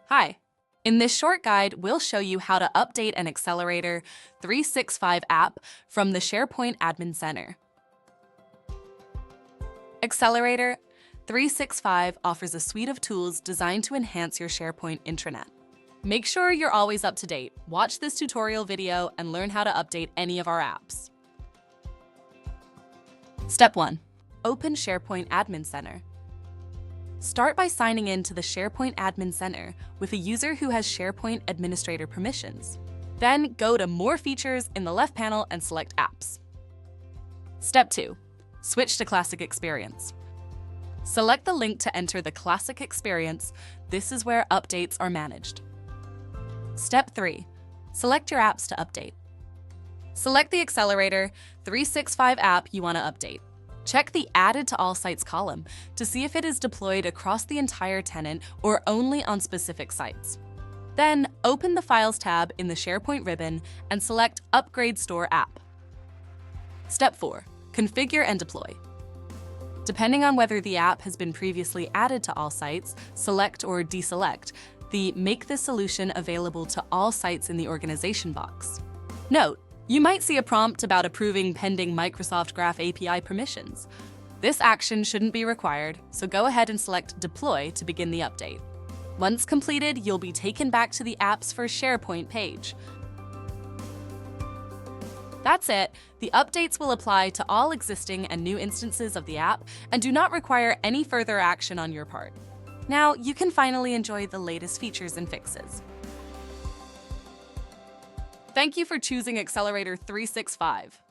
Hi! In this short guide, we'll show you how to update an Accelerator 365 app from the SharePoint Admin Center. Accelerator 365 offers a suite of tools designed to enhance your SharePoint intranet. Make sure you're always up to date. Watch this tutorial video and learn how to update any of our apps. Step 1. Open SharePoint Admin Center. Start by signing in to the SharePoint Admin Center with a user who has SharePoint administrator permissions. Then go to More Features in the left panel and select Apps. Step 2. Switch to Classic Experience. Select the link to enter the Classic Experience. This is where updates are managed. Step 3. Select your apps to update. Select the Accelerator 365 app you want to update. Check the Added to All Sites column to see if it is deployed across the entire tenant or only on specific sites. Then open the Files tab in the SharePoint ribbon and select Upgrade Store App. Step 4. Configure and deploy. Depending on whether the app has been previously added to all sites, select or deselect the Make this solution available to all sites in the organization box. Note: you might see a prompt about approving pending Microsoft Graph API permissions. This action shouldn't be required, so go ahead and select Deploy to begin the update. Once completed, you'll be taken back to the Apps for SharePoint page. That's it. The updates will apply to all existing and new instances of the app and do not require any further action on your part. Now you can finally enjoy the latest features and fixes. Thank you for choosing Accelerator 365.